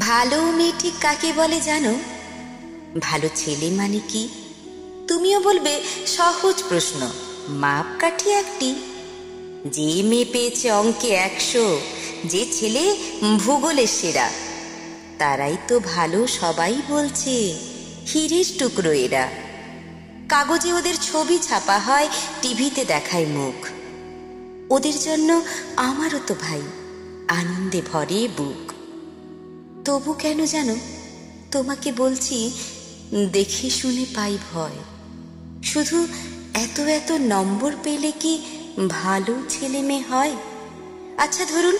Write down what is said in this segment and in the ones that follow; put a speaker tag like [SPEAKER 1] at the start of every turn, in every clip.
[SPEAKER 1] ভালো মেয়ে ঠিক কাকে বলে জানো? ভালো ছেলে মানে কি? তুমিও বলবে সহজ প্রশ্ন, মাপকাঠি একটি। যে মেয়ে পেয়েছে অঙ্কে 100, যে ছেলে ভূগোলের সেরা, তারাই তো ভালো। সবাই বলছে হীরের টুকরো এরা। কাগজে ওদের ছবি ছাপা হয়, টিভিতে দেখায় মুখ। ওদের জন্য আমারও তো ভাই আনন্দে ভরে বুক। তবু কেন জানো তোমাকে বলছি, দেখে শুনে পাই ভয়। শুধু এত এত নম্বর পেলে কি ভালো ছেলে মেয়ে হয়? আচ্ছা ধরুন,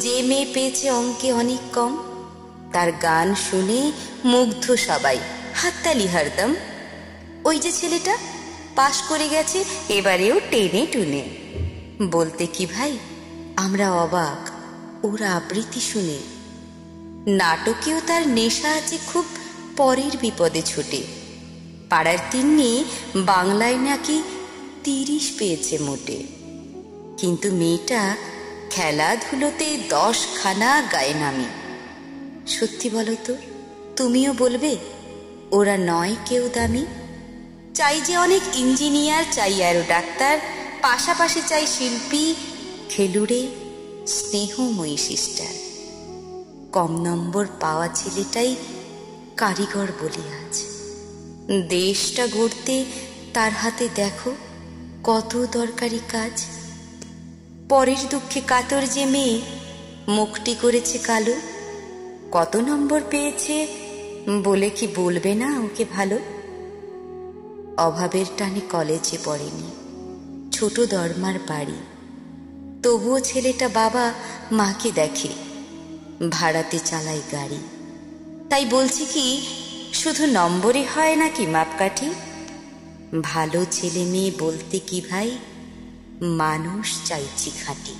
[SPEAKER 1] যে মেয়ে পেয়েছে অঙ্কে অনেক কম, তার গান শুনে মুগ্ধ সবাই, হাততালি হরদম। ওই যে ছেলেটা পাশ করে গেছে এবারেও টেনে টুনে, বলতে কি ভাই আমরা অবাক ওর আবৃত্তি শুনে। নাটকেও তার নেশা আছে খুব, পরের বিপদে ছুটে। পাড়ার তিন্নি বাংলায় নাকি 30 পেয়েছে মোটে, কিন্তু মেয়েটা খেলাধুলোতে 10খানা গায়ে নামি। সত্যি বলো তো, তুমিও বলবে ওরা নয় কেউ দামি? চাই যে অনেক ইঞ্জিনিয়ার, চাই আরো ডাক্তার, পাশাপাশি চাই শিল্পী, খেলুড়ে, স্নেহময়ী সিস্টার। কম নম্বর পাওয়া ছেলেটাই কারিগর বলি আজ। দেশটা গড়তে তার হাতে দেখো কত দরকারি কাজ। পরের দুঃখে কাতর যে মেয়ে মুখটি করেছে কালো, কত নম্বর পেয়েছে বলে কি বলবে না ওকে ভালো? অভাবের টানে কলেজে পড়েনি, ছোট দরমার বাড়ি, তবুও ছেলেটা বাবা মাকে দেখে, ভাড়াতে চালায় গাড়ি। তাই বলছি কি, শুধু নম্বরে হয় নাকি মাপকাঠি? ভালো ছেলে মেয়ে বলতে কি ভাই, মানুষ চাইছি খাঁটি।